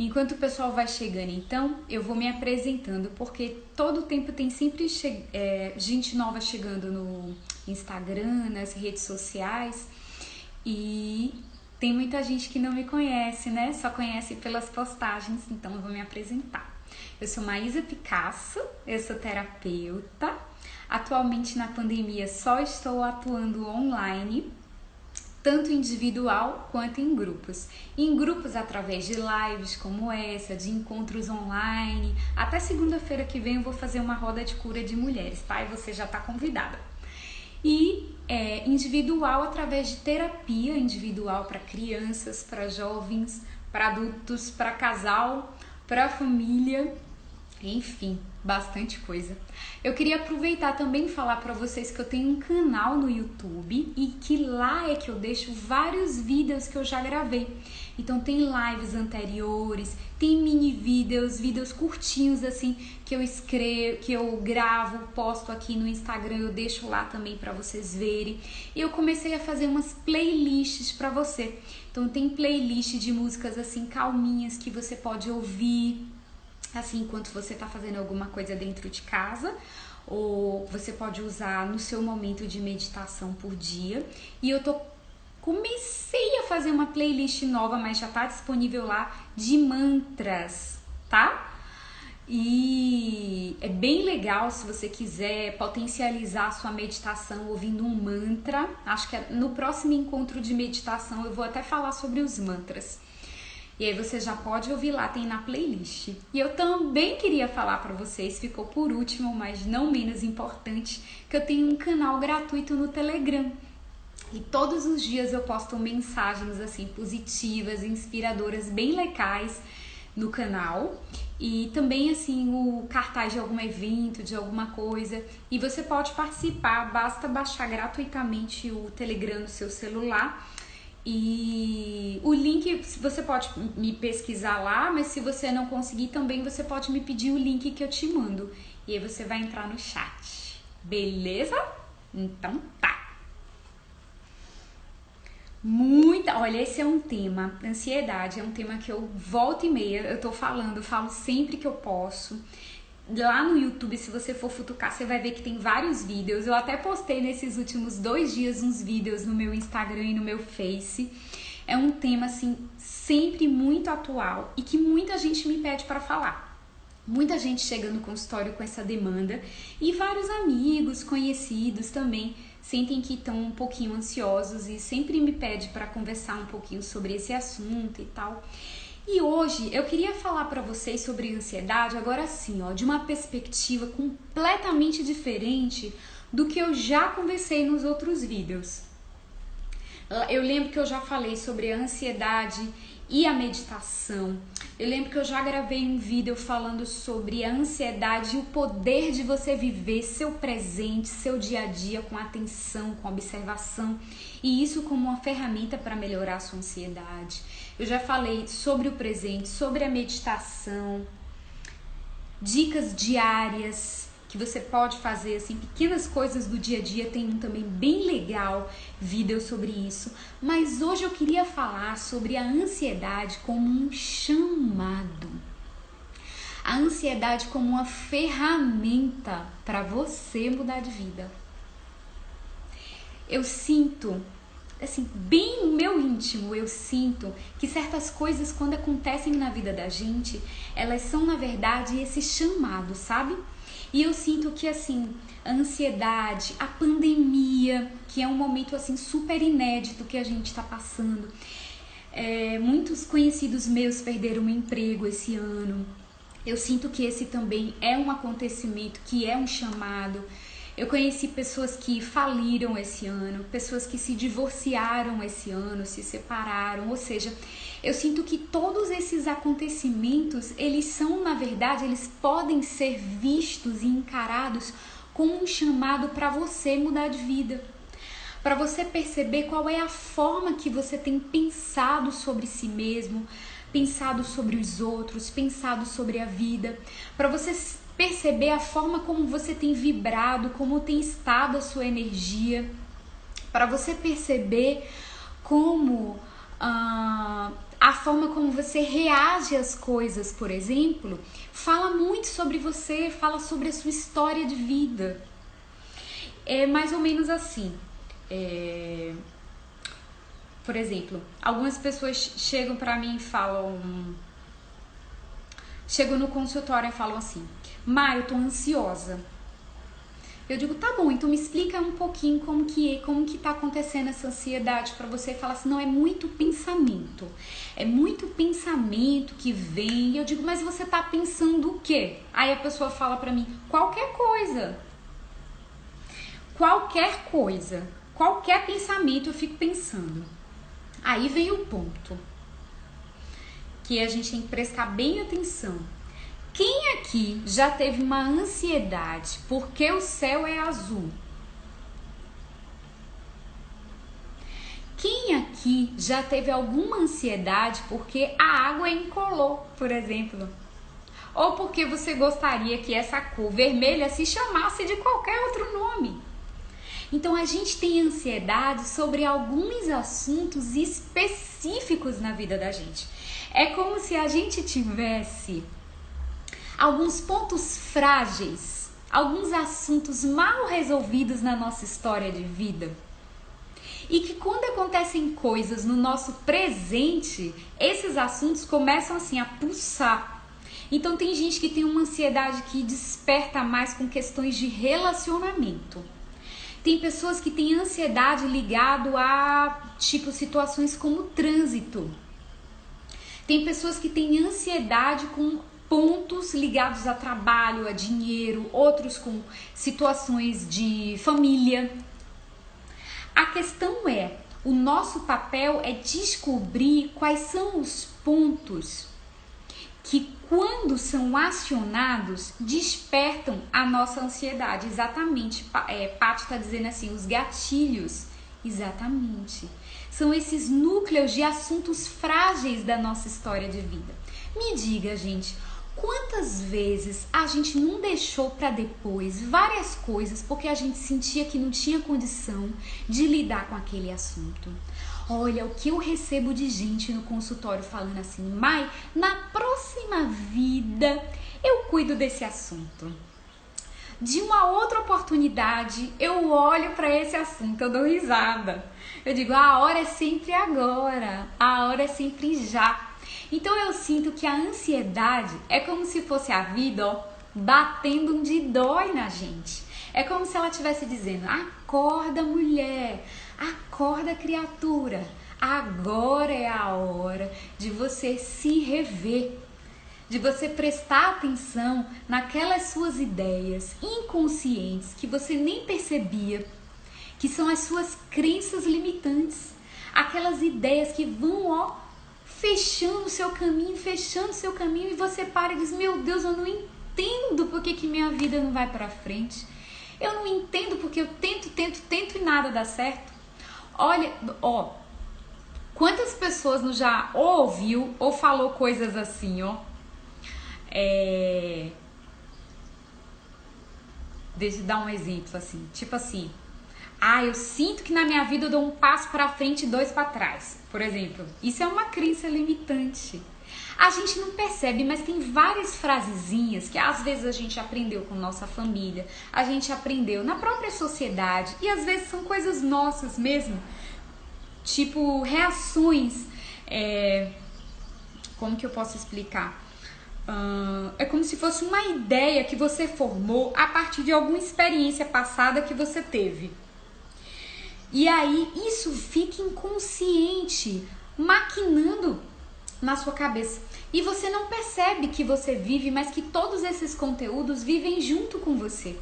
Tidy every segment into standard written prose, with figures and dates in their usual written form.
Enquanto o pessoal vai chegando, então, eu vou me apresentando, porque todo tempo tem sempre gente nova chegando no Instagram, nas redes sociais, e tem muita gente que não me conhece, né? Só conhece pelas postagens, então eu vou me apresentar. Eu sou Maísa Picasso, eu sou terapeuta. Atualmente na pandemia só estou atuando online, tanto individual quanto em grupos. Em grupos através de lives como essa, de encontros online. Até segunda-feira que vem eu vou fazer uma roda de cura de mulheres, tá? E você já está convidada. E individual através de terapia individual para crianças, para jovens, para adultos, para casal, para família, enfim, bastante coisa. Eu queria aproveitar também e falar para vocês que eu tenho um canal no YouTube e que lá é que eu deixo vários vídeos que eu já gravei. Então tem lives anteriores, tem mini vídeos curtinhos assim que eu escrevo, que eu gravo, posto aqui no Instagram, eu deixo lá também para vocês verem. E eu comecei a fazer umas playlists para você. Então tem playlist de músicas assim calminhas que você pode ouvir assim enquanto você está fazendo alguma coisa dentro de casa, ou você pode usar no seu momento de meditação por dia. E eu comecei a fazer uma playlist nova, mas já está disponível lá, de mantras, tá? E é bem legal se você quiser potencializar a sua meditação ouvindo um mantra. Acho que no próximo encontro de meditação eu vou até falar sobre os mantras. E aí você já pode ouvir lá, tem na playlist. E eu também queria falar para vocês, ficou por último, mas não menos importante, que eu tenho um canal gratuito no Telegram. E todos os dias eu posto mensagens assim positivas, inspiradoras, bem legais no canal. E também assim o cartaz de algum evento, de alguma coisa. E você pode participar, basta baixar gratuitamente o Telegram no seu celular. E o link você pode me pesquisar lá, mas se você não conseguir também você pode me pedir o link que eu te mando. E aí você vai entrar no chat. Beleza? Então tá. Olha, esse é um tema, ansiedade, é um tema que eu volta e meia, eu falo sempre que eu posso. Lá no YouTube, se você for futucar, você vai ver que tem vários vídeos. Eu até postei nesses últimos 2 dias uns vídeos no meu Instagram e no meu Face. É um tema, assim, sempre muito atual e que muita gente me pede para falar. Muita gente chega no consultório com essa demanda e vários amigos, conhecidos também sentem que estão um pouquinho ansiosos e sempre me pede para conversar um pouquinho sobre esse assunto e tal. E hoje eu queria falar para vocês sobre ansiedade, agora sim, ó, de uma perspectiva completamente diferente do que eu já conversei nos outros vídeos. Eu lembro que eu já falei sobre a ansiedade e a meditação. Eu lembro que eu já gravei um vídeo falando sobre a ansiedade e o poder de você viver seu presente, seu dia a dia com atenção, com observação, e isso como uma ferramenta para melhorar a sua ansiedade. Eu já falei sobre o presente, sobre a meditação, dicas diárias que você pode fazer, assim, pequenas coisas do dia a dia. Tem um também bem legal vídeo sobre isso. Mas hoje eu queria falar sobre a ansiedade como um chamado. A ansiedade como uma ferramenta para você mudar de vida. Eu sinto, assim, bem no meu íntimo, eu sinto que certas coisas, quando acontecem na vida da gente, elas são, na verdade, esse chamado, sabe? E eu sinto que, assim, a ansiedade, a pandemia, que é um momento, assim, super inédito que a gente está passando. Muitos conhecidos meus perderam o emprego esse ano. Eu sinto que esse também é um acontecimento, que é um chamado. Eu conheci pessoas que faliram esse ano, pessoas que se divorciaram esse ano, se separaram, ou seja, eu sinto que todos esses acontecimentos, eles são, na verdade, eles podem ser vistos e encarados como um chamado para você mudar de vida. Para você perceber qual é a forma que você tem pensado sobre si mesmo, pensado sobre os outros, pensado sobre a vida, para você perceber a forma como você tem vibrado, como tem estado a sua energia, para você perceber como a forma como você reage às coisas, por exemplo, fala muito sobre você, fala sobre a sua história de vida. É mais ou menos assim. Por exemplo, algumas pessoas chegam pra mim e falam... Chegam no consultório e falam assim: Má, eu tô ansiosa. Eu digo, tá bom, então me explica um pouquinho como que tá acontecendo essa ansiedade pra você. Falar assim, não, é muito pensamento. É muito pensamento que vem. E eu digo, mas você tá pensando o quê? Aí a pessoa fala pra mim, qualquer coisa. Qualquer coisa. Qualquer pensamento eu fico pensando. Aí vem o ponto que a gente tem que prestar bem atenção. Quem aqui já teve uma ansiedade porque o céu é azul? Quem aqui já teve alguma ansiedade porque a água é incolor, por exemplo? Ou porque você gostaria que essa cor vermelha se chamasse de qualquer outro nome? Então a gente tem ansiedade sobre alguns assuntos específicos na vida da gente. É como se a gente tivesse alguns pontos frágeis, alguns assuntos mal resolvidos na nossa história de vida. E que quando acontecem coisas no nosso presente, esses assuntos começam assim a pulsar. Então tem gente que tem uma ansiedade que desperta mais com questões de relacionamento. Tem pessoas que têm ansiedade ligado a situações como trânsito. Tem pessoas que têm ansiedade com pontos ligados a trabalho, a dinheiro, outros com situações de família. A questão é, o nosso papel é descobrir quais são os pontos que, quando são acionados, despertam a nossa ansiedade. Exatamente, Paty está dizendo assim, os gatilhos. Exatamente. São esses núcleos de assuntos frágeis da nossa história de vida. Me diga, gente, quantas vezes a gente não deixou para depois várias coisas porque a gente sentia que não tinha condição de lidar com aquele assunto? Olha, o que eu recebo de gente no consultório falando assim, Mai, na próxima vida eu cuido desse assunto. De uma outra oportunidade, eu olho para esse assunto, eu dou risada. Eu digo, a hora é sempre agora, a hora é sempre já. Então eu sinto que a ansiedade é como se fosse a vida, ó, batendo onde dói na gente. É como se ela estivesse dizendo, acorda mulher, acorda criatura, agora é a hora de você se rever, de você prestar atenção naquelas suas ideias inconscientes que você nem percebia, que são as suas crenças limitantes, aquelas ideias que vão, ó, fechando o seu caminho e você para e diz, meu Deus, eu não entendo por que minha vida não vai para frente. Eu não entendo porque eu tento e nada dá certo. Olha, ó, quantas pessoas já ouviu ou falou coisas assim, ó. Deixa eu dar um exemplo assim, tipo assim, eu sinto que na minha vida eu dou um passo para frente e dois para trás, por exemplo. Isso é uma crença limitante. A gente não percebe, mas tem várias frasezinhas que às vezes a gente aprendeu com nossa família, a gente aprendeu na própria sociedade e às vezes são coisas nossas mesmo, tipo reações, como que eu posso explicar? É como se fosse uma ideia que você formou a partir de alguma experiência passada que você teve. E aí isso fica inconsciente, maquinando na sua cabeça. E você não percebe que você vive, mas que todos esses conteúdos vivem junto com você.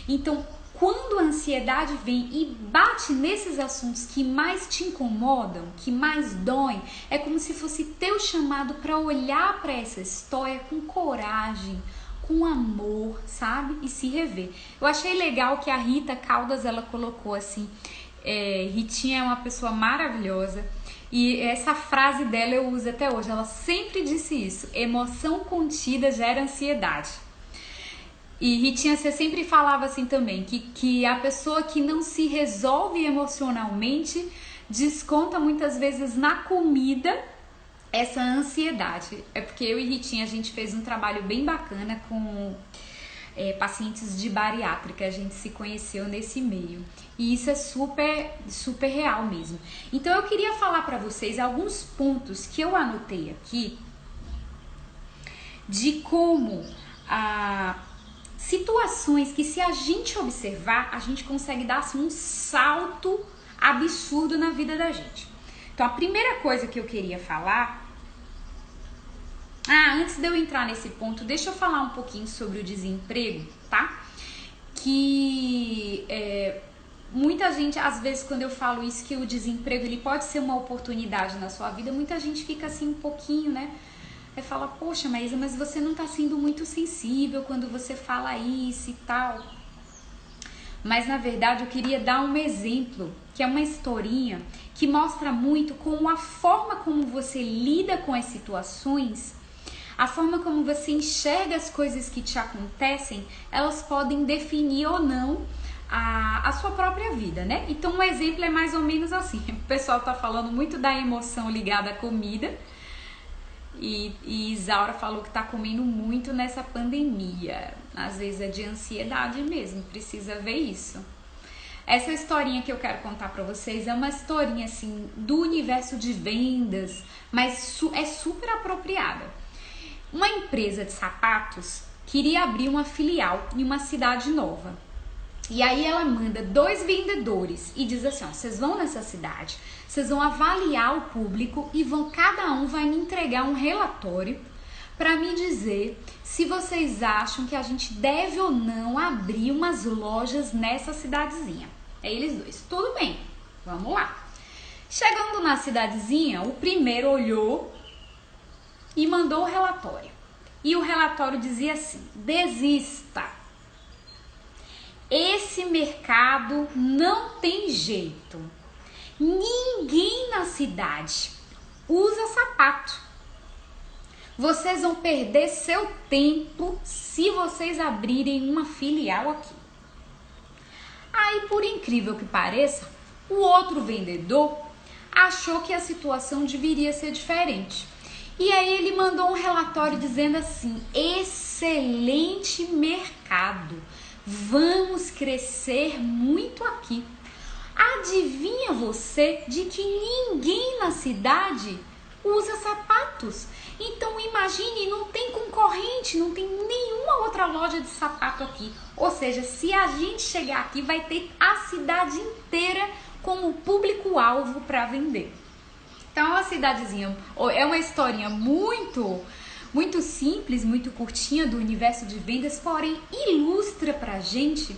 Então, quando a ansiedade vem e bate nesses assuntos que mais te incomodam, que mais doem, é como se fosse teu chamado para olhar para essa história com coragem, com amor, sabe? E se rever. Eu achei legal que a Rita Caldas, ela colocou assim, Ritinha é uma pessoa maravilhosa e essa frase dela eu uso até hoje. Ela sempre disse isso: emoção contida gera ansiedade. E Ritinha, você sempre falava assim também, que a pessoa que não se resolve emocionalmente desconta muitas vezes na comida essa ansiedade. É porque eu e Ritinha, a gente fez um trabalho bem bacana com pacientes de bariátrica, a gente se conheceu nesse meio. E isso é super, super real mesmo. Então eu queria falar para vocês alguns pontos que eu anotei aqui de como situações que, se a gente observar, a gente consegue dar assim, um salto absurdo na vida da gente. Então a primeira coisa que eu queria falar... antes de eu entrar nesse ponto, deixa eu falar um pouquinho sobre o desemprego, tá? Que muita gente, às vezes, quando eu falo isso, que o desemprego ele pode ser uma oportunidade na sua vida, muita gente fica assim um pouquinho, né? Fala, poxa, Maísa, mas você não tá sendo muito sensível quando você fala isso e tal. Mas, na verdade, eu queria dar um exemplo, que é uma historinha que mostra muito como a forma como você lida com as situações, a forma como você enxerga as coisas que te acontecem, elas podem definir ou não a sua própria vida, né? Então, um exemplo é mais ou menos assim. O pessoal tá falando muito da emoção ligada à comida. E Isaura falou que tá comendo muito nessa pandemia. Às vezes é de ansiedade mesmo, precisa ver isso. Essa historinha que eu quero contar pra vocês é uma historinha assim do universo de vendas, mas é super apropriada. Uma empresa de sapatos queria abrir uma filial em uma cidade nova. E aí ela manda 2 vendedores e diz assim, ó, vocês vão nessa cidade, vocês vão avaliar o público e cada um vai me entregar um relatório para me dizer se vocês acham que a gente deve ou não abrir umas lojas nessa cidadezinha. É eles dois. Tudo bem, vamos lá. Chegando na cidadezinha, o primeiro olhou e mandou o relatório. E o relatório dizia assim, desista. Esse mercado não tem jeito. Ninguém na cidade usa sapato. Vocês vão perder seu tempo se vocês abrirem uma filial aqui. Aí, por incrível que pareça, o outro vendedor achou que a situação deveria ser diferente. E aí ele mandou um relatório dizendo assim, excelente mercado. Vamos crescer muito aqui. Adivinha você de que ninguém na cidade usa sapatos? Então imagine, não tem concorrente, não tem nenhuma outra loja de sapato aqui. Ou seja, se a gente chegar aqui, vai ter a cidade inteira como público-alvo para vender. Então é uma cidadezinha, é uma historinha muito simples, muito curtinha do universo de vendas, porém ilustra pra gente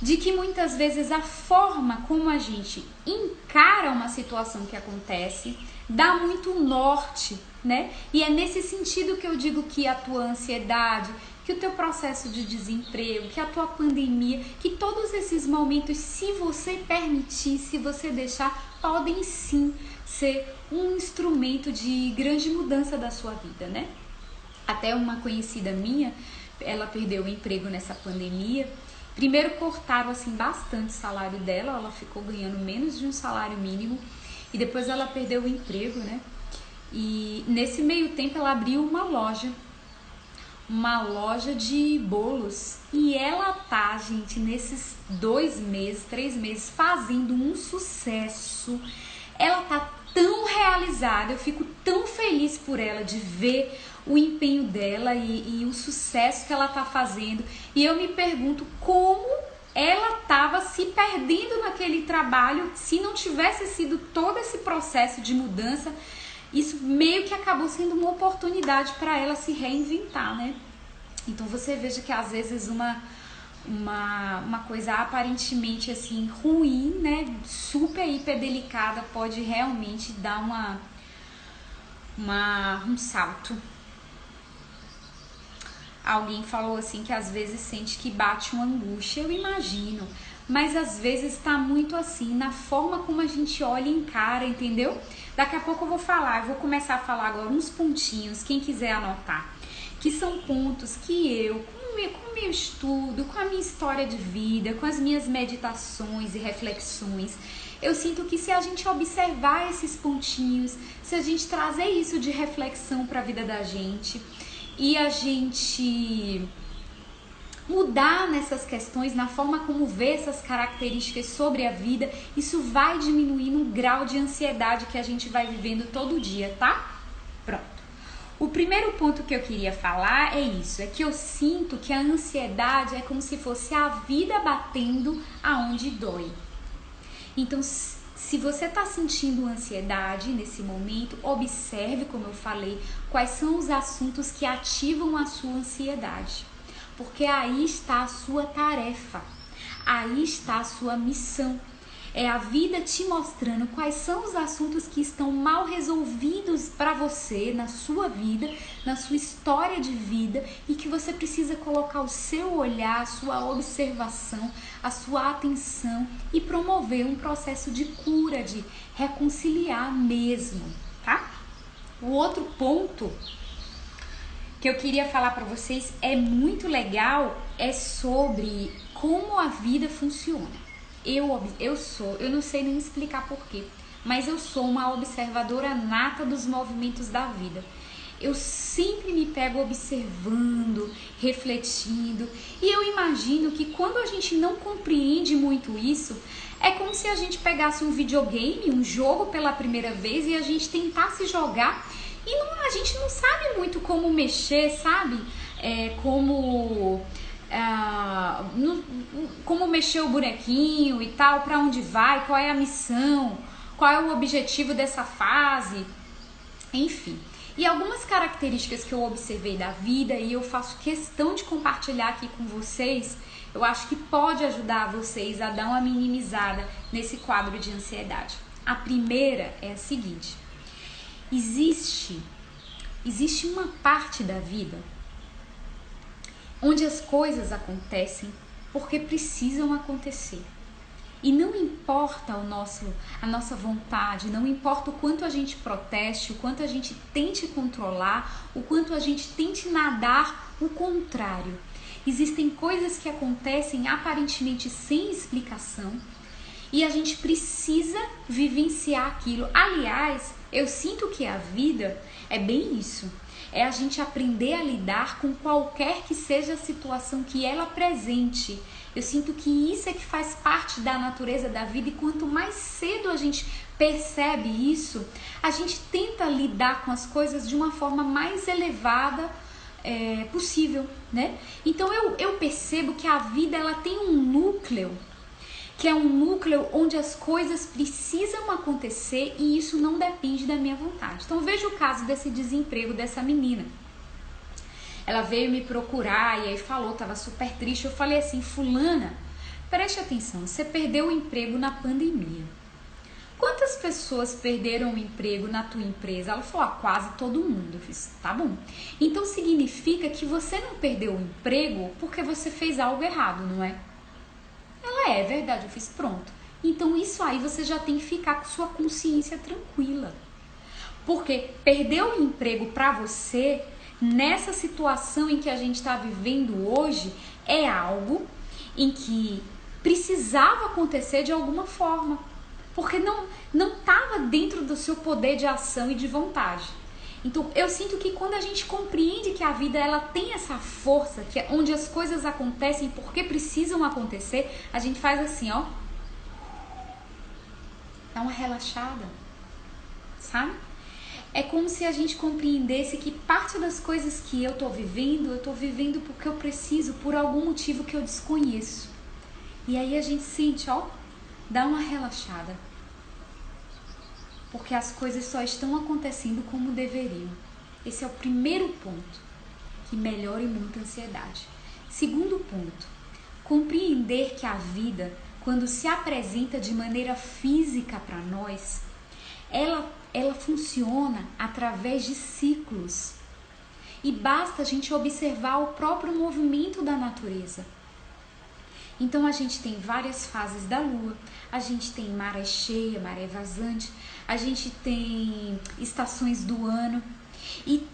de que muitas vezes a forma como a gente encara uma situação que acontece dá muito norte, né? E é nesse sentido que eu digo que a tua ansiedade, que o teu processo de desemprego, que a tua pandemia, que todos esses momentos, se você permitir, se você deixar, podem sim ser um instrumento de grande mudança da sua vida, né? Até uma conhecida minha, ela perdeu o emprego nessa pandemia. Primeiro cortaram assim bastante o salário dela, ela ficou ganhando menos de um salário mínimo e depois ela perdeu o emprego, né? E nesse meio tempo ela abriu uma loja de bolos e ela tá, gente, nesses 2 meses, 3 meses fazendo um sucesso. Ela tá tão realizada, eu fico tão feliz por ela de ver o empenho dela e o sucesso que ela tá fazendo. E eu me pergunto como ela tava se perdendo naquele trabalho se não tivesse sido todo esse processo de mudança. Isso meio que acabou sendo uma oportunidade para ela se reinventar, né? Então você veja que às vezes uma coisa aparentemente assim ruim, né, super hiper delicada, pode realmente dar um salto. Alguém falou assim que às vezes sente que bate uma angústia, eu imagino, mas às vezes tá muito assim na forma como a gente olha e encara, entendeu? Daqui a pouco eu vou começar a falar agora uns pontinhos, quem quiser anotar, que são pontos que eu, com o meu estudo, com a minha história de vida, com as minhas meditações e reflexões, eu sinto que se a gente observar esses pontinhos, se a gente trazer isso de reflexão para a vida da gente e a gente mudar nessas questões, na forma como vê essas características sobre a vida, isso vai diminuindo o grau de ansiedade que a gente vai vivendo todo dia, tá? Pronto. O primeiro ponto que eu queria falar é isso, é que eu sinto que a ansiedade é como se fosse a vida batendo aonde dói. Então, se você está sentindo ansiedade nesse momento, observe, como eu falei, quais são os assuntos que ativam a sua ansiedade. Porque aí está a sua tarefa, aí está a sua missão. É a vida te mostrando quais são os assuntos que estão mal resolvidos para você, na sua vida, na sua história de vida, e que você precisa colocar o seu olhar, a sua observação, a sua atenção e promover um processo de cura, de reconciliar mesmo, tá? O outro ponto que eu queria falar para vocês é muito legal, é sobre como a vida funciona. Eu não sei nem explicar porquê, mas eu sou uma observadora nata dos movimentos da vida. Eu sempre me pego observando, refletindo, e eu imagino que quando a gente não compreende muito isso, é como se a gente pegasse um videogame, um jogo pela primeira vez e a gente tentasse jogar e a gente não sabe muito como mexer, sabe? Como mexer o bonequinho e tal, para onde vai, qual é a missão, qual é o objetivo dessa fase, enfim. E algumas características que eu observei da vida e eu faço questão de compartilhar aqui com vocês, eu acho que pode ajudar vocês a dar uma minimizada nesse quadro de ansiedade. A primeira é a seguinte: existe uma parte da vida onde as coisas acontecem porque precisam acontecer. E não importa a nossa vontade, não importa o quanto a gente proteste, o quanto a gente tente controlar, o quanto a gente tente nadar o contrário. Existem coisas que acontecem aparentemente sem explicação e a gente precisa vivenciar aquilo. Aliás, eu sinto que a vida é bem isso. É a gente aprender a lidar com qualquer que seja a situação que ela apresente. Eu sinto que isso é que faz parte da natureza da vida, e quanto mais cedo a gente percebe isso, a gente tenta lidar com as coisas de uma forma mais elevada possível, né? Então eu percebo que a vida ela tem um núcleo, que é um núcleo onde as coisas precisam acontecer e isso não depende da minha vontade. Então veja o caso desse desemprego dessa menina. Ela veio me procurar e aí falou, estava super triste. Eu falei assim: fulana, preste atenção, você perdeu o emprego na pandemia. Quantas pessoas perderam o emprego na tua empresa? Ela falou: quase todo mundo. Eu fiz: tá bom. Então significa que você não perdeu o emprego porque você fez algo errado, não é? Ela: é verdade. Eu fiz: pronto. Então isso aí você já tem que ficar com sua consciência tranquila. Porque perder o emprego para você, nessa situação em que a gente está vivendo hoje, é algo em que precisava acontecer de alguma forma. Porque não estava dentro do seu poder de ação e de vontade. Então eu sinto que quando a gente compreende que a vida ela tem essa força, que é onde as coisas acontecem porque precisam acontecer, a gente faz assim, ó, dá uma relaxada, sabe? É como se a gente compreendesse que parte das coisas que eu tô vivendo porque eu preciso, por algum motivo que eu desconheço. E aí a gente sente, ó, dá uma relaxada. Porque as coisas só estão acontecendo como deveriam. Esse é o primeiro ponto que melhora muito a ansiedade. Segundo ponto, compreender que a vida, quando se apresenta de maneira física para nós, ela funciona através de ciclos. E basta a gente observar o próprio movimento da natureza. Então a gente tem várias fases da lua, a gente tem maré cheia, maré vazante, a gente tem estações do ano e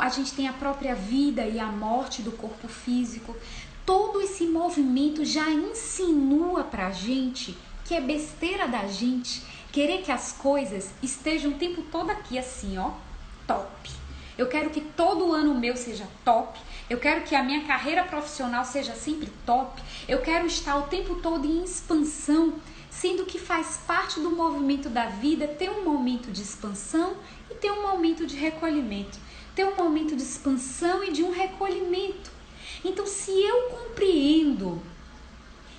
a gente tem a própria vida e a morte do corpo físico. Todo esse movimento já insinua pra gente que que é besteira da gente querer que as coisas estejam o tempo todo aqui assim, ó, top. Eu quero que todo ano meu seja top. Eu quero que a minha carreira profissional seja sempre top. Eu quero estar o tempo todo em expansão, sendo que faz parte do movimento da vida ter um momento de expansão e ter um momento de recolhimento. Ter um momento de expansão e de um recolhimento. Então, se eu compreendo,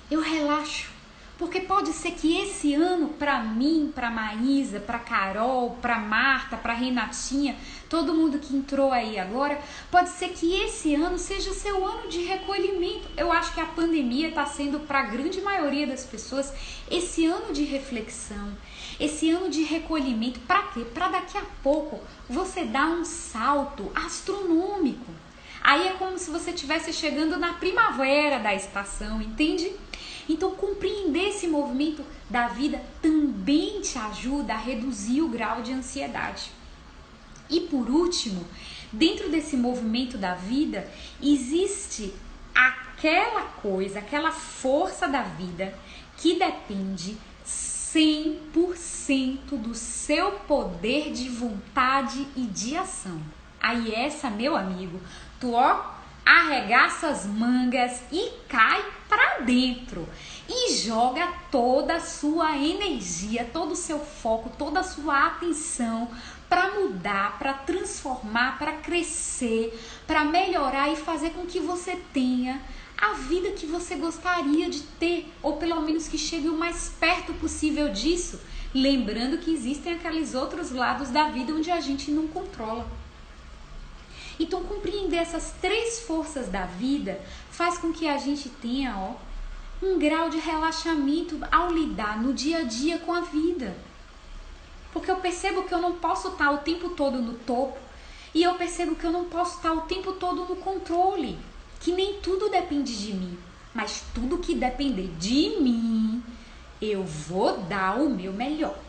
eu relaxo. Porque pode ser que esse ano, para mim, para Maísa, para Carol, para Marta, para Renatinha, todo mundo que entrou aí agora, pode ser que esse ano seja seu ano de recolhimento. Eu acho que a pandemia está sendo, para a grande maioria das pessoas, esse ano de reflexão, esse ano de recolhimento. Para quê? Para daqui a pouco você dar um salto astronômico. Aí é como se você estivesse chegando na primavera da estação, entende? Então, compreender esse movimento da vida também te ajuda a reduzir o grau de ansiedade. E por último, dentro desse movimento da vida, existe aquela coisa, aquela força da vida que depende 100% do seu poder de vontade e de ação. Aí essa, meu amigo, tu arregaça as mangas e cai pra dentro e joga toda a sua energia, todo o seu foco, toda a sua atenção para mudar, para transformar, para crescer, para melhorar e fazer com que você tenha a vida que você gostaria de ter, ou pelo menos que chegue o mais perto possível disso, lembrando que existem aqueles outros lados da vida onde a gente não controla. Então, compreender essas três forças da vida faz com que a gente tenha um grau de relaxamento ao lidar no dia a dia com a vida. Porque eu percebo que eu não posso estar o tempo todo no topo e eu percebo que eu não posso estar o tempo todo no controle, que nem tudo depende de mim, mas tudo que depender de mim, eu vou dar o meu melhor.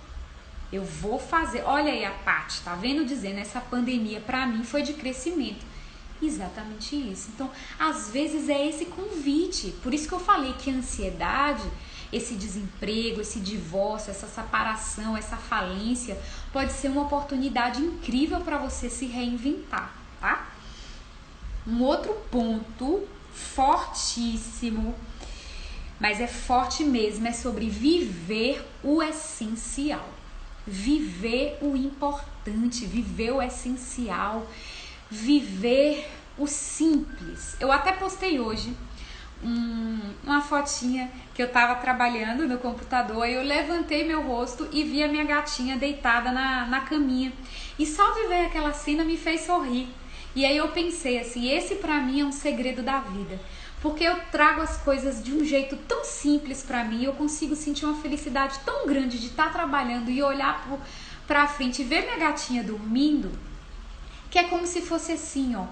Eu vou fazer, olha aí a Paty, tá vendo, dizendo, essa pandemia pra mim foi de crescimento. Exatamente isso. Então, às vezes é esse convite. Por isso que eu falei que a ansiedade, esse desemprego, esse divórcio, essa separação, essa falência, pode ser uma oportunidade incrível para você se reinventar, tá? Um outro ponto fortíssimo, mas é forte mesmo, é sobre viver o essencial. Viver o importante, viver o essencial, viver o simples. Eu até postei hoje uma fotinha que eu tava trabalhando no computador e eu levantei meu rosto e vi a minha gatinha deitada na caminha. E só de ver aquela cena me fez sorrir. E aí eu pensei assim, esse pra mim é um segredo da vida. Porque eu trago as coisas de um jeito tão simples pra mim, eu consigo sentir uma felicidade tão grande de estar trabalhando e olhar pra frente e ver minha gatinha dormindo, que é como se fosse assim, ó.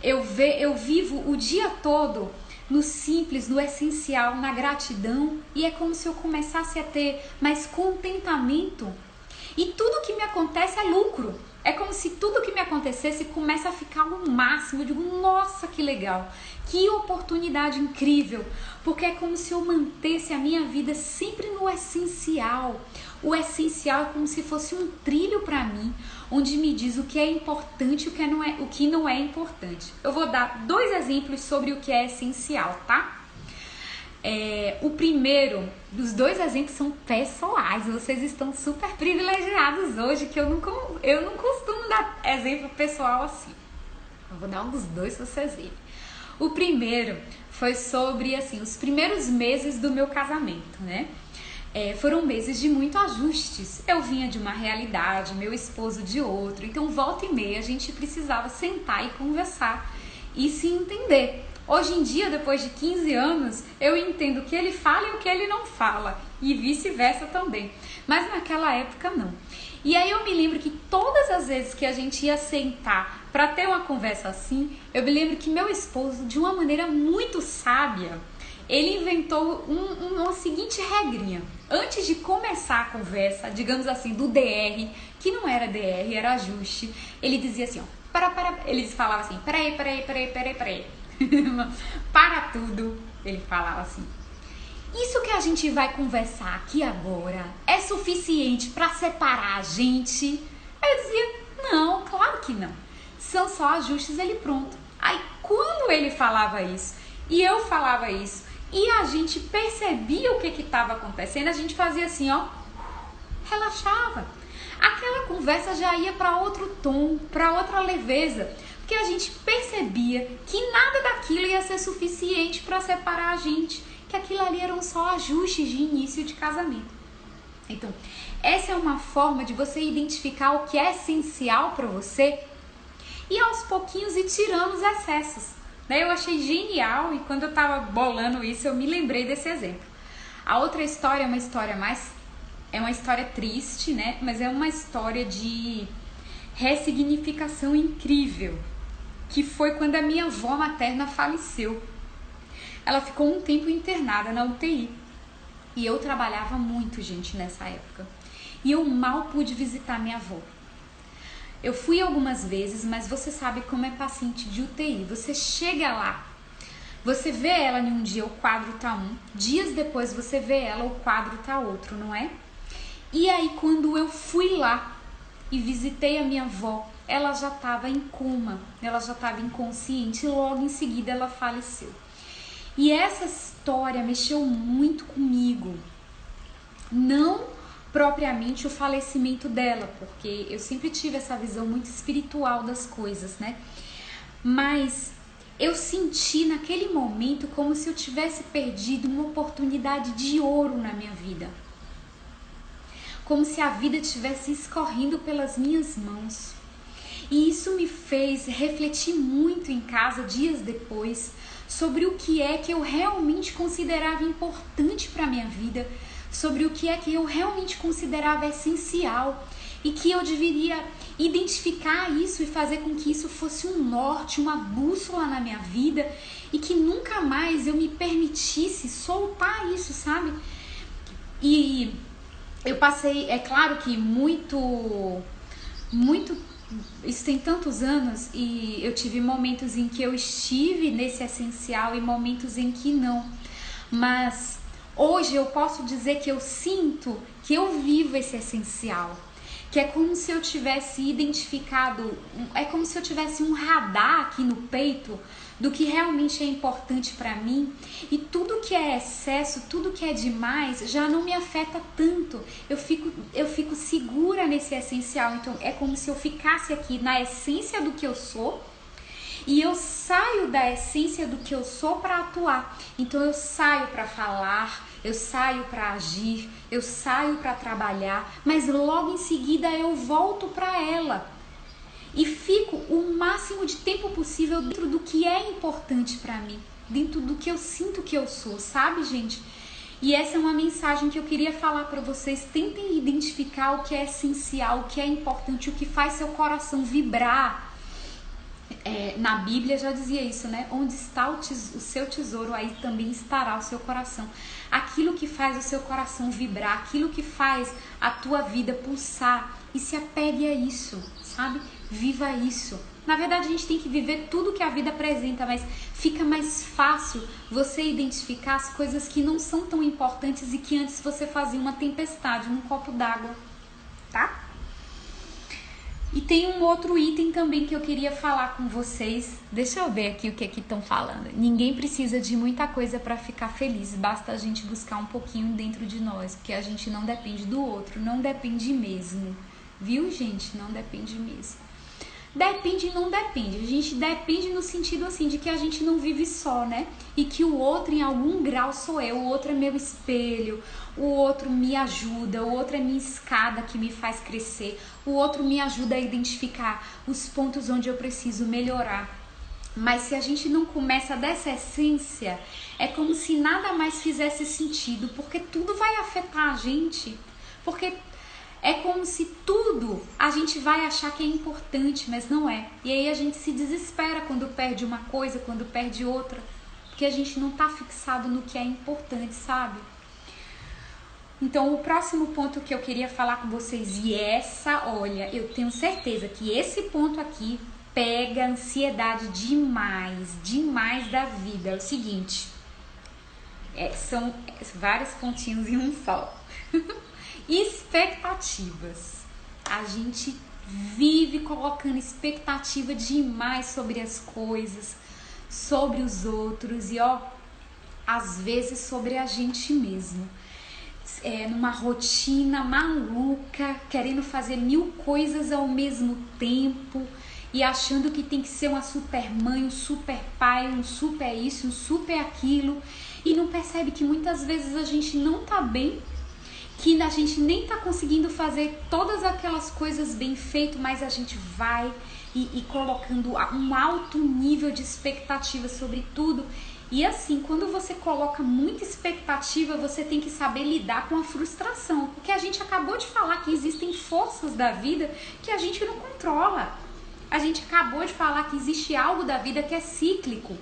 Eu vivo o dia todo no simples, no essencial, na gratidão, e é como se eu começasse a ter mais contentamento. E tudo que me acontece é lucro. É como se tudo que me acontecesse começa a ficar no máximo. Eu digo, nossa, que legal, que oportunidade incrível, porque é como se eu mantesse a minha vida sempre no essencial. O essencial é como se fosse um trilho para mim, onde me diz o que é importante e o que não é importante. Eu vou dar 2 exemplos sobre o que é essencial, tá? O primeiro dos 2 exemplos são pessoais. Vocês estão super privilegiados hoje, que eu não costumo dar exemplo pessoal assim. Eu vou dar um dos 2 para vocês verem. O primeiro foi sobre assim, os primeiros meses do meu casamento, né? Foram meses de muito ajustes. Eu vinha de uma realidade, meu esposo de outra. Então, volta e meia, a gente precisava sentar e conversar e se entender. Hoje em dia, depois de 15 anos, eu entendo o que ele fala e o que ele não fala, e vice-versa também. Mas naquela época, não. E aí eu me lembro que todas as vezes que a gente ia sentar para ter uma conversa assim, eu me lembro que meu esposo, de uma maneira muito sábia, ele inventou uma seguinte regrinha. Antes de começar a conversa, digamos assim, do DR, que não era DR, era ajuste, ele dizia assim, ó, ele falava assim, peraí. Para tudo, ele falava assim. isso que a gente vai conversar aqui agora é suficiente para separar a gente? Eu dizia, não, claro que não. São só ajustes, ele pronto. Aí quando ele falava isso e eu falava isso e a gente percebia o que estava acontecendo, a gente fazia assim, ó, relaxava. Aquela conversa já ia para outro tom, para outra leveza, porque a gente percebia que nada daquilo ia ser suficiente para separar a gente, que aquilo ali eram só ajustes de início de casamento. Então, essa é uma forma de você identificar o que é essencial para você e aos pouquinhos ir tirando os excessos. Eu achei genial e quando eu estava bolando isso, eu me lembrei desse exemplo. A outra história é uma história triste, né? Mas é uma história de ressignificação incrível, que foi quando a minha avó materna faleceu. Ela ficou um tempo internada na UTI. E eu trabalhava muito, gente, nessa época. E eu mal pude visitar minha avó. Eu fui algumas vezes, mas você sabe como é paciente de UTI. Você chega lá, você vê ela em um dia, o quadro tá um. Dias depois você vê ela, o quadro tá outro, não é? E aí quando eu fui lá e visitei a minha avó, ela já estava em coma, ela já estava inconsciente e logo em seguida ela faleceu. E essa história mexeu muito comigo. Não propriamente o falecimento dela, porque eu sempre tive essa visão muito espiritual das coisas, né? Mas eu senti naquele momento como se eu tivesse perdido uma oportunidade de ouro na minha vida. Como se a vida estivesse escorrendo pelas minhas mãos. E isso me fez refletir muito em casa, dias depois, sobre o que é que eu realmente considerava importante para a minha vida, sobre o que é que eu realmente considerava essencial e que eu deveria identificar isso e fazer com que isso fosse um norte, uma bússola na minha vida e que nunca mais eu me permitisse soltar isso, sabe? E eu passei, é claro que isso tem tantos anos e eu tive momentos em que eu estive nesse essencial e momentos em que não. Mas hoje eu posso dizer que eu sinto que eu vivo esse essencial. Que é como se eu tivesse identificado, é como se eu tivesse um radar aqui no peito do que realmente é importante para mim e tudo que é excesso, tudo que é demais já não me afeta tanto. Eu fico segura nesse essencial. Então é como se eu ficasse aqui na essência do que eu sou e eu saio da essência do que eu sou para atuar. Então eu saio para falar, eu saio para agir, eu saio para trabalhar, mas logo em seguida eu volto para ela. E fico o máximo de tempo possível dentro do que é importante para mim, dentro do que eu sinto que eu sou, sabe, gente? E essa é uma mensagem que eu queria falar para vocês. Tentem identificar o que é essencial, o que é importante, o que faz seu coração vibrar. Na Bíblia já dizia isso, né? Onde está o seu tesouro, aí também estará o seu coração. Aquilo que faz o seu coração vibrar, aquilo que faz a tua vida pulsar, e se apegue a isso, sabe? Viva isso. Na verdade, a gente tem que viver tudo que a vida apresenta, mas fica mais fácil você identificar as coisas que não são tão importantes e que antes você fazia uma tempestade num copo d'água, tá? E tem um outro item também que eu queria falar com vocês. Deixa eu ver aqui o que estão falando. Ninguém precisa de muita coisa para ficar feliz. Basta a gente buscar um pouquinho dentro de nós. Porque a gente não depende do outro. Não depende mesmo. Viu, gente? Não depende mesmo. Depende e não depende. A gente depende no sentido assim de que a gente não vive só, né? E que o outro em algum grau sou eu, o outro é meu espelho, o outro me ajuda, o outro é minha escada que me faz crescer, o outro me ajuda a identificar os pontos onde eu preciso melhorar. Mas se a gente não começa dessa essência, é como se nada mais fizesse sentido, porque tudo vai afetar a gente, porque é como se tudo a gente vai achar que é importante, mas não é. E aí a gente se desespera quando perde uma coisa, quando perde outra, porque a gente não está fixado no que é importante, sabe? Então o próximo ponto que eu queria falar com vocês, olha, eu tenho certeza que esse ponto aqui pega ansiedade demais da vida. É o seguinte: São vários pontinhos em um só. Expectativas. A gente vive colocando expectativa demais sobre as coisas, sobre os outros e às vezes sobre a gente mesmo. Numa rotina maluca, querendo fazer 1000 coisas ao mesmo tempo e achando que tem que ser uma super mãe, um super pai, um super isso, um super aquilo, e não percebe que muitas vezes a gente não tá bem, que a gente nem tá conseguindo fazer todas aquelas coisas bem feito, mas a gente vai e colocando um alto nível de expectativa sobre tudo. E assim, quando você coloca muita expectativa, você tem que saber lidar com a frustração, porque a gente acabou de falar que existem forças da vida que a gente não controla. A gente acabou de falar que existe algo da vida que é cíclico.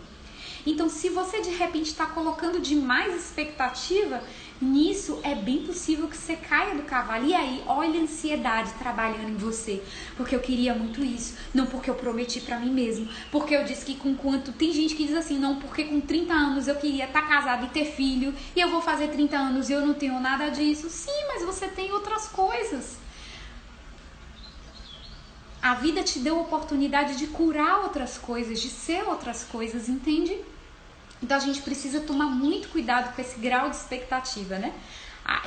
Então, se você de repente está colocando demais expectativa, nisso é bem possível que você caia do cavalo. E aí, olha a ansiedade trabalhando em você. Porque eu queria muito isso. Não porque eu prometi pra mim mesmo. Porque eu disse que com quanto... Tem gente que diz assim, não, porque com 30 anos eu queria estar casada e ter filho. E eu vou fazer 30 anos e eu não tenho nada disso. Sim, mas você tem outras coisas. A vida te deu a oportunidade de curar outras coisas, de ser outras coisas, entende? Então a gente precisa tomar muito cuidado com esse grau de expectativa, né?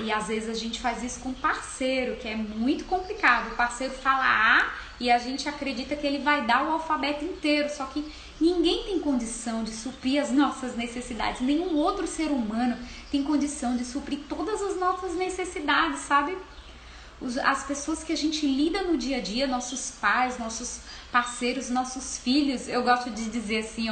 E às vezes a gente faz isso com um parceiro, que é muito complicado. O parceiro fala A e a gente acredita que ele vai dar o alfabeto inteiro, só que ninguém tem condição de suprir as nossas necessidades. Nenhum outro ser humano tem condição de suprir todas as nossas necessidades, sabe? As pessoas que a gente lida no dia a dia, nossos pais, nossos parceiros, nossos filhos, eu gosto de dizer assim,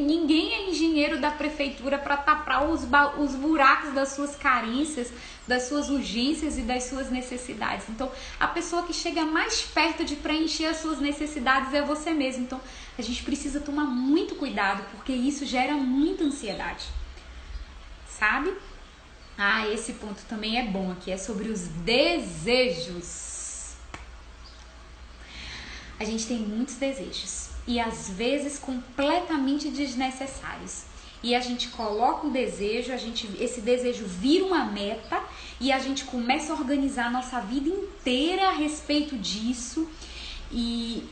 ninguém é engenheiro da prefeitura para tapar os buracos das suas carências, das suas urgências e das suas necessidades. Então, a pessoa que chega mais perto de preencher as suas necessidades é você mesmo. Então, a gente precisa tomar muito cuidado, porque isso gera muita ansiedade, sabe? Esse ponto também é bom aqui, é sobre os desejos. A gente tem muitos desejos e às vezes completamente desnecessários. E a gente coloca um desejo, esse desejo vira uma meta e a gente começa a organizar a nossa vida inteira a respeito disso. E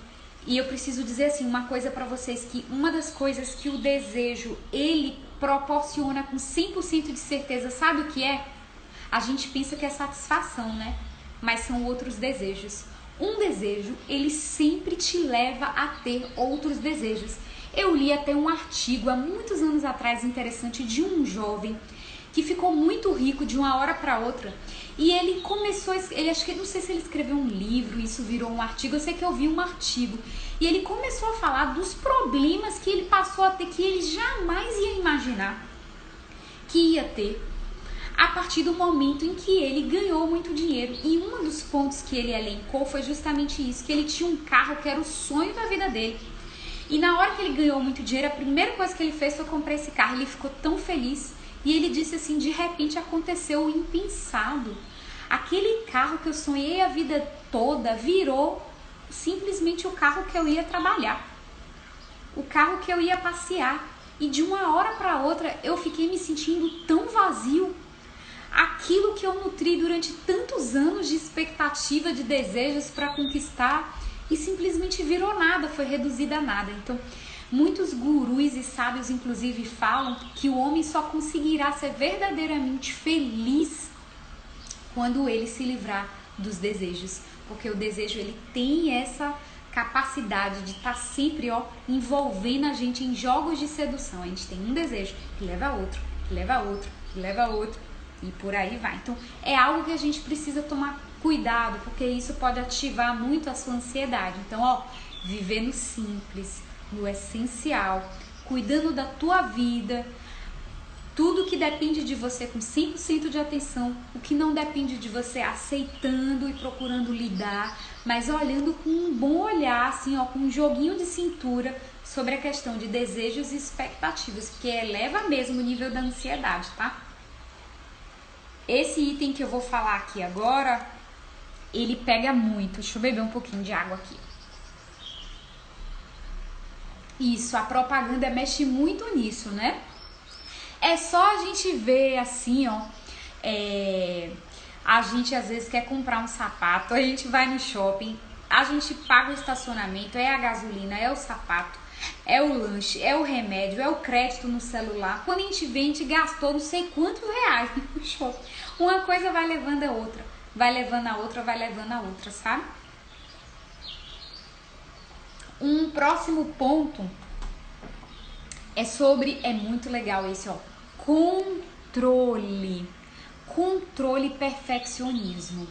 eu preciso dizer assim, uma coisa para vocês, que uma das coisas que o desejo, ele proporciona com 100% de certeza, sabe o que é? A gente pensa que é satisfação, né? Mas são outros desejos. Um desejo, ele sempre te leva a ter outros desejos. Eu li até um artigo há muitos anos atrás, interessante, de um jovem que ficou muito rico de uma hora para outra. E ele começou, acho que não sei se ele escreveu um livro, isso virou um artigo, eu sei que eu vi um artigo. E ele começou a falar dos problemas que ele passou a ter, que ele jamais ia imaginar que ia ter, a partir do momento em que ele ganhou muito dinheiro. E um dos pontos que ele elencou foi justamente isso, que ele tinha um carro que era o sonho da vida dele. E na hora que ele ganhou muito dinheiro, a primeira coisa que ele fez foi comprar esse carro. Ele ficou tão feliz. E ele disse assim, de repente aconteceu o impensado. Aquele carro que eu sonhei a vida toda virou simplesmente o carro que eu ia trabalhar. O carro que eu ia passear. E de uma hora para outra eu fiquei me sentindo tão vazio. Aquilo que eu nutri durante tantos anos de expectativa, de desejos para conquistar, e simplesmente virou nada, foi reduzido a nada. Então, muitos gurus e sábios, inclusive, falam que o homem só conseguirá ser verdadeiramente feliz quando ele se livrar dos desejos. Porque o desejo, ele tem essa capacidade de estar sempre envolvendo a gente em jogos de sedução. A gente tem um desejo que leva a outro, que leva a outro, que leva a outro, e por aí vai. Então, é algo que a gente precisa tomar cuidado, porque isso pode ativar muito a sua ansiedade. Então, viver no simples, no essencial, cuidando da tua vida, tudo que depende de você com 100% de atenção, o que não depende de você aceitando e procurando lidar, mas olhando com um bom olhar, assim, com um joguinho de cintura sobre a questão de desejos e expectativas, porque eleva mesmo o nível da ansiedade, tá? Esse item que eu vou falar aqui agora, ele pega muito. Deixa eu beber um pouquinho de água aqui. Isso, a propaganda mexe muito nisso, né? É só a gente ver assim, ó. A gente às vezes quer comprar um sapato, a gente vai no shopping, a gente paga o estacionamento, é a gasolina, é o sapato, é o lanche, é o remédio, é o crédito no celular. Quando a gente vê, a gente gastou não sei quantos reais no shopping. Uma coisa vai levando a outra, vai levando a outra, vai levando a outra, sabe? Um próximo ponto é muito legal esse, ó, controle e perfeccionismo.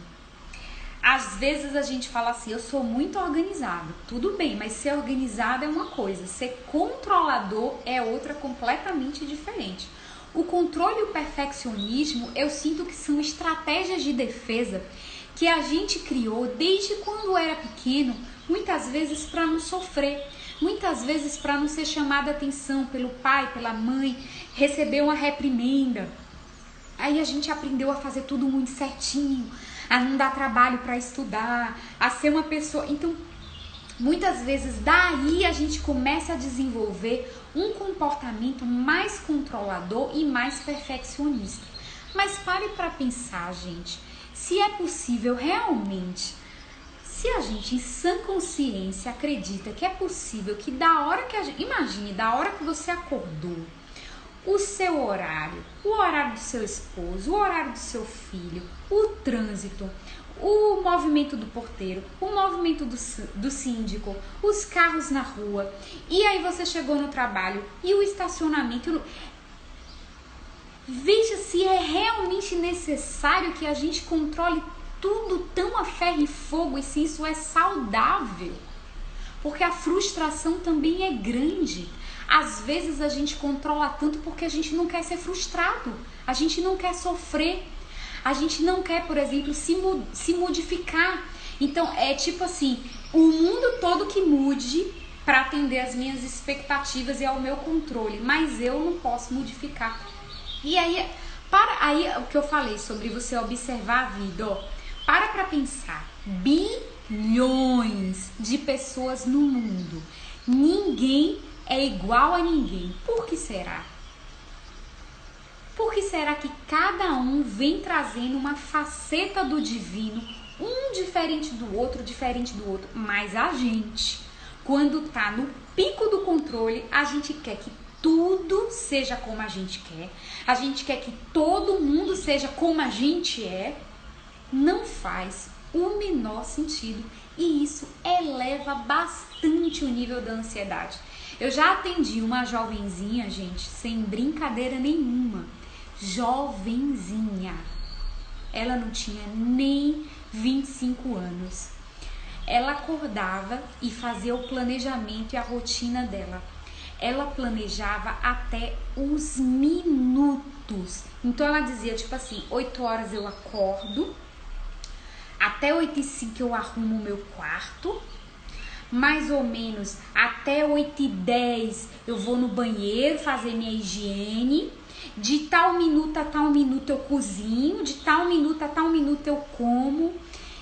Às vezes a gente fala assim, eu sou muito organizado, tudo bem, mas ser organizado é uma coisa, ser controlador é outra completamente diferente. O controle e o perfeccionismo, eu sinto que são estratégias de defesa que a gente criou desde quando era pequeno, muitas vezes para não sofrer, muitas vezes para não ser chamada a atenção pelo pai, pela mãe, receber uma reprimenda. Aí a gente aprendeu a fazer tudo muito certinho, a não dar trabalho para estudar, a ser uma pessoa... Então, muitas vezes daí a gente começa a desenvolver um comportamento mais controlador e mais perfeccionista. Mas pare para pensar, gente, se é possível realmente, se a gente em sã consciência acredita que é possível que da hora que a gente... Imagine, da hora que você acordou, o seu horário, o horário do seu esposo, o horário do seu filho, o trânsito, o movimento do porteiro, o movimento do síndico, os carros na rua, e aí você chegou no trabalho e o estacionamento. Veja se é realmente necessário que a gente controle tudo tão a ferro e fogo e se isso é saudável. Porque a frustração também é grande. Às vezes a gente controla tanto porque a gente não quer ser frustrado, a gente não quer sofrer, a gente não quer, por exemplo, se modificar. Então é tipo assim, o mundo todo que mude para atender as minhas expectativas e ao meu controle, mas eu não posso modificar. E aí, o que eu falei sobre você observar a vida, ó, para pensar, bilhões de pessoas no mundo, ninguém é igual a ninguém. Por que será? Por que será que cada um vem trazendo uma faceta do divino, um diferente do outro, mas a gente, quando tá no pico do controle, a gente quer que tudo seja como a gente quer que todo mundo seja como a gente é, não faz o menor sentido e isso eleva bastante o nível da ansiedade. Eu já atendi uma jovenzinha, gente, sem brincadeira nenhuma, jovenzinha, ela não tinha nem 25 anos, ela acordava e fazia o planejamento e a rotina dela. Ela planejava até os minutos. Então ela dizia, tipo assim, 8 horas eu acordo, até 8h05 eu arrumo o meu quarto, mais ou menos até 8h10 eu vou no banheiro fazer minha higiene, de tal minuto a tal minuto eu cozinho, de tal minuto a tal minuto eu como.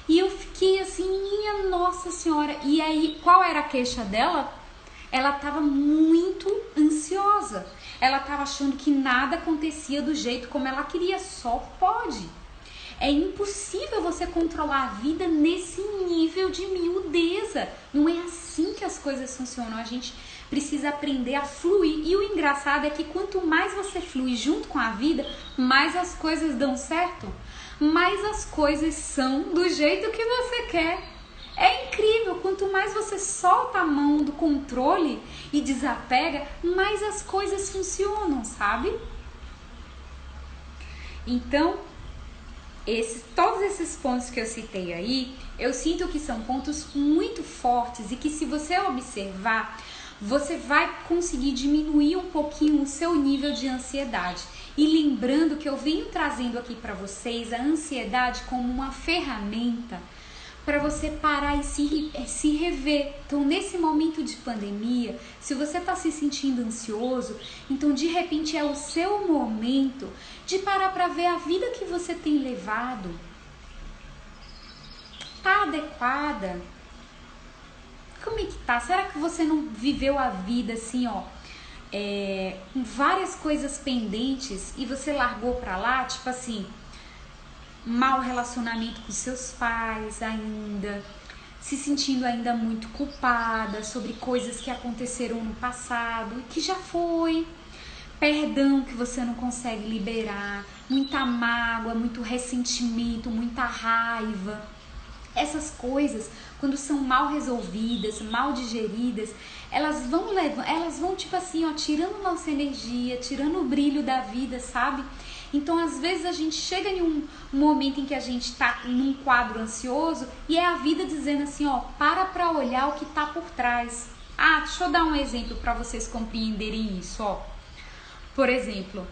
E eu fiquei assim, minha Nossa Senhora. E aí, qual era a queixa dela? Ela estava muito ansiosa. Ela estava achando que nada acontecia do jeito como ela queria. Só pode. É impossível você controlar a vida nesse nível de miudeza. Não é assim que as coisas funcionam. A gente precisa aprender a fluir. E o engraçado é que quanto mais você flui junto com a vida, mais as coisas dão certo. Mais as coisas são do jeito que você quer. É incrível, quanto mais você solta a mão do controle e desapega, mais as coisas funcionam, sabe? Então, todos esses pontos que eu citei aí, eu sinto que são pontos muito fortes e que se você observar, você vai conseguir diminuir um pouquinho o seu nível de ansiedade. E lembrando que eu venho trazendo aqui para vocês a ansiedade como uma ferramenta para você parar e se rever. Então, nesse momento de pandemia, se você está se sentindo ansioso, então de repente é o seu momento de parar para ver a vida que você tem levado. Tá adequada? Como é que tá? Será que você não viveu a vida assim, ó, com várias coisas pendentes e você largou pra lá, tipo assim, mau relacionamento com seus pais ainda, se sentindo ainda muito culpada sobre coisas que aconteceram no passado e que já foi, perdão que você não consegue liberar, muita mágoa, muito ressentimento, muita raiva. Essas coisas, quando são mal resolvidas, mal digeridas, elas vão tipo assim, ó, tirando nossa energia, tirando o brilho da vida, sabe? Então, às vezes a gente chega em um momento em que a gente tá num quadro ansioso e é a vida dizendo assim, ó, para olhar o que tá por trás. Ah, deixa eu dar um exemplo para vocês compreenderem isso, ó. Por exemplo,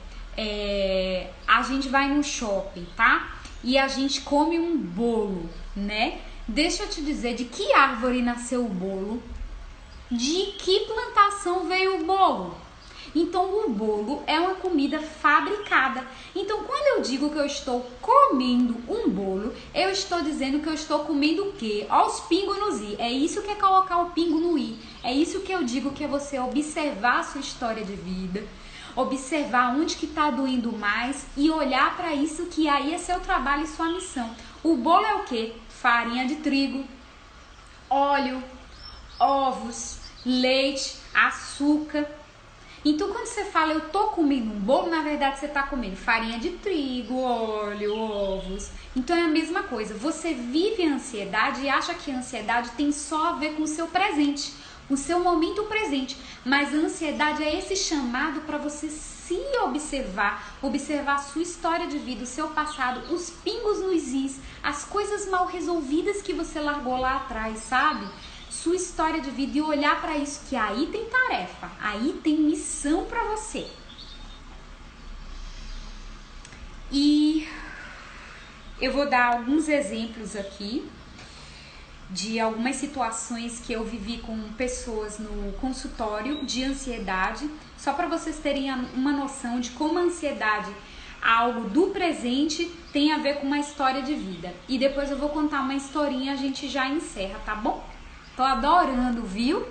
a gente vai no shopping, tá? E a gente come um bolo, né? Deixa eu te dizer de que árvore nasceu o bolo, de que plantação veio o bolo. Então, o bolo é uma comida fabricada. Então, quando eu digo que eu estou comendo um bolo, eu estou dizendo que eu estou comendo o quê? Ó, os pingos nos i. É isso que é colocar o pingo no i. É isso que eu digo que é você observar a sua história de vida, observar onde que está doendo mais e olhar para isso, que aí é seu trabalho e sua missão. O bolo é o quê? Farinha de trigo, óleo, ovos, leite, açúcar. Então, quando você fala eu tô comendo um bolo, na verdade você tá comendo farinha de trigo, óleo, ovos. Então é a mesma coisa. Você vive a ansiedade e acha que a ansiedade tem só a ver com o seu presente, o seu momento presente. Mas a ansiedade é esse chamado para você se observar, observar a sua história de vida, o seu passado, os pingos nos is, as coisas mal resolvidas que você largou lá atrás, sabe? Sua história de vida e olhar para isso, que aí tem tarefa, aí tem missão para você. E eu vou dar alguns exemplos aqui de algumas situações que eu vivi com pessoas no consultório de ansiedade, só para vocês terem uma noção de como a ansiedade, algo do presente, tem a ver com uma história de vida. E depois eu vou contar uma historinha e a gente já encerra, tá bom? Tô adorando, viu?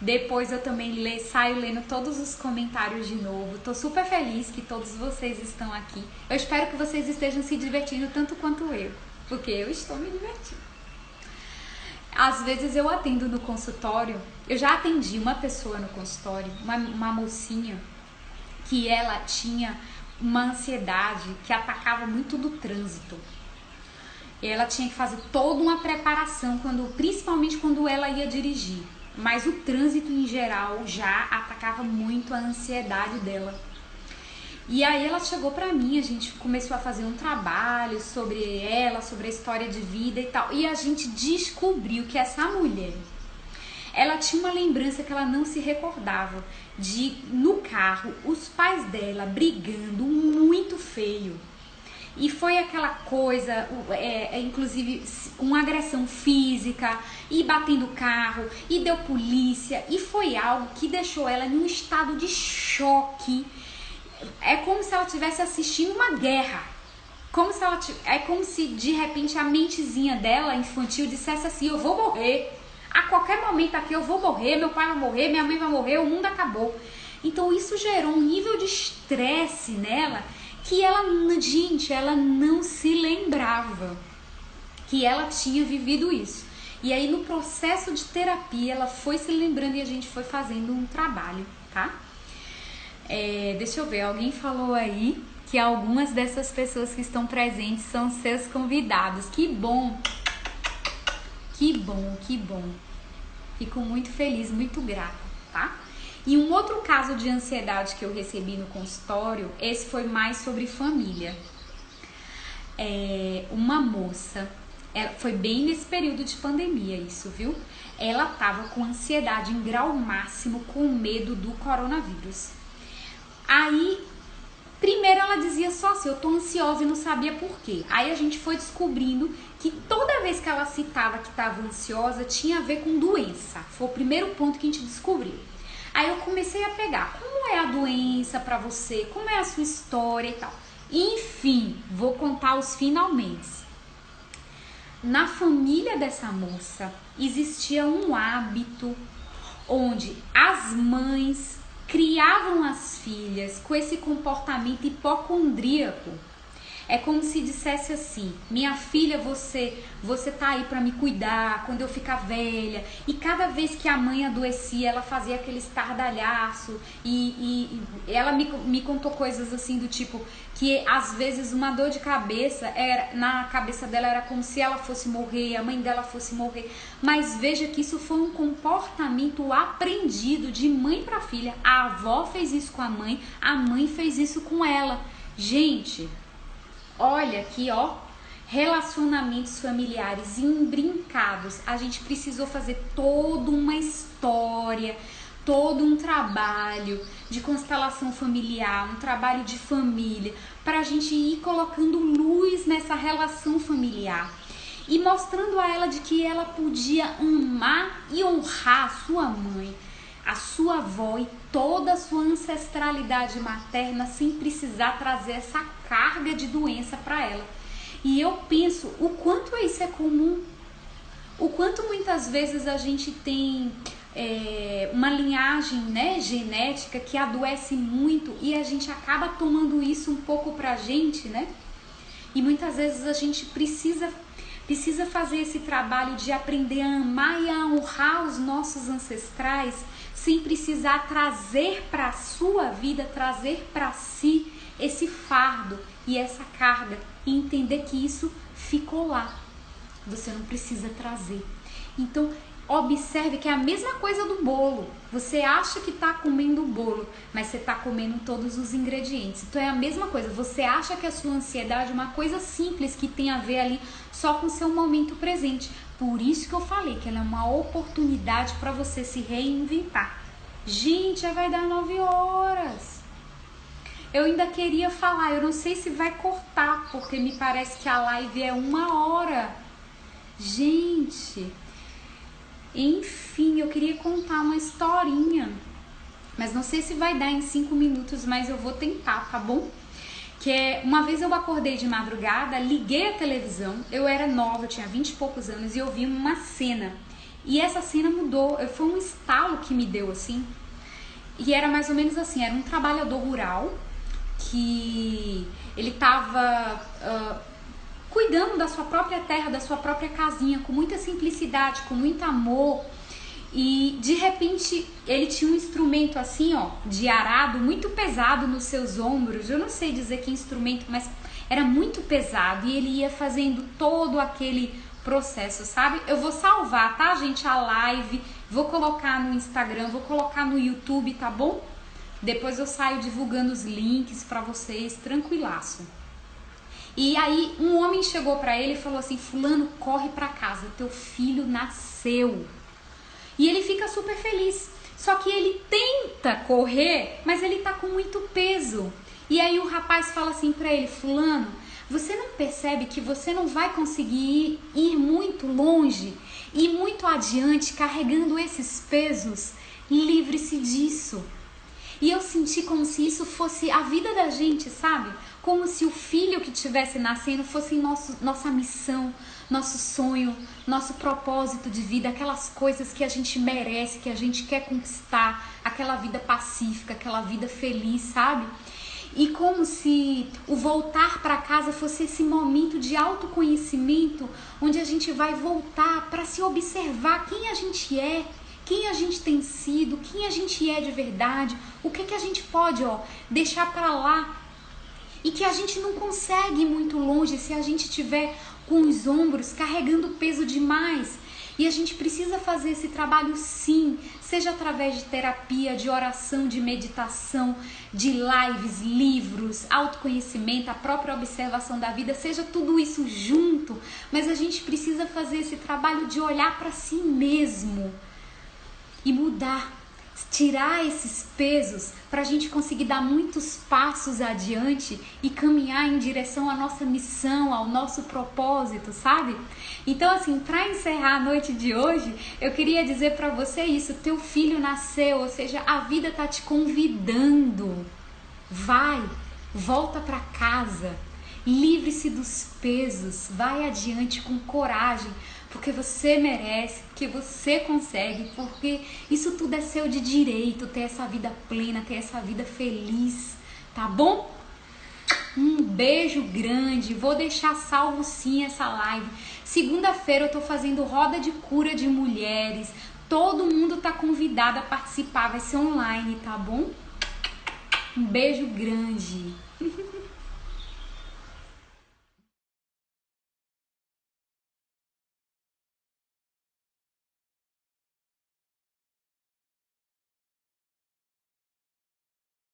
Depois eu também saio lendo todos os comentários de novo. Tô super feliz que todos vocês estão aqui. Eu espero que vocês estejam se divertindo tanto quanto eu, porque eu estou me divertindo. Às vezes eu atendo no consultório, eu já atendi uma pessoa no consultório, uma mocinha, que ela tinha uma ansiedade que atacava muito do trânsito. E ela tinha que fazer toda uma preparação, principalmente quando ela ia dirigir. Mas o trânsito em geral já atacava muito a ansiedade dela. E aí ela chegou pra mim, a gente começou a fazer um trabalho sobre ela, sobre a história de vida e tal. E a gente descobriu que essa mulher, ela tinha uma lembrança que ela não se recordava de, no carro, os pais dela brigando muito feio. E foi aquela coisa, inclusive uma agressão física, e batendo o carro, e deu polícia, e foi algo que deixou ela em um estado de choque. É como se ela estivesse assistindo uma guerra. É como se de repente a mentezinha dela, infantil, dissesse assim, eu vou morrer. A qualquer momento aqui eu vou morrer, meu pai vai morrer, minha mãe vai morrer, o mundo acabou. Então isso gerou um nível de estresse nela, que ela não se lembrava que ela tinha vivido isso. E aí no processo de terapia ela foi se lembrando e a gente foi fazendo um trabalho, tá? Deixa eu ver, alguém falou aí que algumas dessas pessoas que estão presentes são seus convidados. Que bom! Que bom, que bom. Fico muito feliz, muito grata, tá? E um outro caso de ansiedade que eu recebi no consultório, esse foi mais sobre família. Uma moça, foi bem nesse período de pandemia isso, viu? Ela tava com ansiedade em grau máximo, com medo do coronavírus. Aí, primeiro ela dizia só assim, eu tô ansiosa e não sabia por quê. Aí a gente foi descobrindo que toda vez que ela citava que estava ansiosa, tinha a ver com doença. Foi o primeiro ponto que a gente descobriu. Aí eu comecei a pegar, como é a doença pra você, como é a sua história e tal. Enfim, vou contar os finalmente. Na família dessa moça, existia um hábito onde as mães criavam as filhas com esse comportamento hipocondríaco. É como se dissesse assim: minha filha, você tá aí para me cuidar quando eu ficar velha. E cada vez que a mãe adoecia, ela fazia aquele estardalhaço. E ela me contou coisas assim do tipo que às vezes uma dor de cabeça na cabeça dela era como se ela fosse morrer, a mãe dela fosse morrer. Mas veja que isso foi um comportamento aprendido de mãe para filha. A avó fez isso com a mãe fez isso com ela. Gente, olha aqui, ó, relacionamentos familiares imbrincados. A gente precisou fazer toda uma história, todo um trabalho de constelação familiar, um trabalho de família, para a gente ir colocando luz nessa relação familiar e mostrando a ela de que ela podia amar e honrar a sua mãe, a sua avó e toda a sua ancestralidade materna sem precisar trazer essa carga de doença para ela. E eu penso o quanto isso é comum, o quanto muitas vezes a gente tem uma linhagem, né, genética que adoece muito e a gente acaba tomando isso um pouco pra gente, né? E muitas vezes a gente precisa fazer esse trabalho de aprender a amar e a honrar os nossos ancestrais sem precisar trazer para a sua vida, trazer para si esse fardo e essa carga e entender que isso ficou lá. Você não precisa trazer. Então, observe que é a mesma coisa do bolo. Você acha que está comendo o bolo, mas você está comendo todos os ingredientes. Então é a mesma coisa. Você acha que a sua ansiedade é uma coisa simples que tem a ver ali só com o seu momento presente. Por isso que eu falei que ela é uma oportunidade para você se reinventar. Gente, já vai dar 9 horas. Eu ainda queria falar, eu não sei se vai cortar, porque me parece que a live é 1 hora. Gente, enfim, eu queria contar uma historinha, mas não sei se vai dar em 5 minutos, mas eu vou tentar, tá bom? Que é, uma vez eu acordei de madrugada, liguei a televisão, eu era nova, eu tinha 20 e poucos anos e eu vi uma cena. E essa cena mudou, foi um estalo que me deu assim. E era mais ou menos assim, era um trabalhador rural que ele estava cuidando da sua própria terra, da sua própria casinha, com muita simplicidade, com muito amor. E de repente ele tinha um instrumento assim, ó, de arado muito pesado nos seus ombros. Eu não sei dizer que instrumento, mas era muito pesado e ele ia fazendo todo aquele processo, sabe? Eu vou salvar, tá, gente, a live, vou colocar no Instagram, vou colocar no YouTube, tá bom? Depois eu saio divulgando os links pra vocês, tranquilaço. E aí um homem chegou pra ele e falou assim: fulano, corre pra casa, teu filho nasceu. E ele fica super feliz. Só que ele tenta correr, mas ele tá com muito peso. E aí o rapaz fala assim pra ele: fulano, você não percebe que você não vai conseguir ir muito longe e muito adiante carregando esses pesos? Livre-se disso. E eu senti como se isso fosse a vida da gente, sabe? Como se o filho que estivesse nascendo fosse nossa missão, nosso sonho, nosso propósito de vida, aquelas coisas que a gente merece, que a gente quer conquistar, aquela vida pacífica, aquela vida feliz, sabe? E como se o voltar para casa fosse esse momento de autoconhecimento, onde a gente vai voltar para se observar quem a gente é, quem a gente tem sido, quem a gente é de verdade, o que a gente pode, ó, deixar para lá. E que a gente não consegue ir muito longe se a gente estiver com os ombros carregando peso demais. E a gente precisa fazer esse trabalho sim, seja através de terapia, de oração, de meditação, de lives, livros, autoconhecimento, a própria observação da vida, seja tudo isso junto. Mas a gente precisa fazer esse trabalho de olhar para si mesmo e mudar, tirar esses pesos para a gente conseguir dar muitos passos adiante e caminhar em direção à nossa missão, ao nosso propósito, sabe? Então, assim, para encerrar a noite de hoje, eu queria dizer para você isso: teu filho nasceu, ou seja, a vida tá te convidando. Vai, volta para casa, livre-se dos pesos, vai adiante com coragem, porque você merece, porque você consegue, porque isso tudo é seu de direito, ter essa vida plena, ter essa vida feliz, tá bom? Um beijo grande, vou deixar salvo sim essa live. Segunda-feira eu tô fazendo roda de cura de mulheres, todo mundo tá convidado a participar, vai ser online, tá bom? Um beijo grande.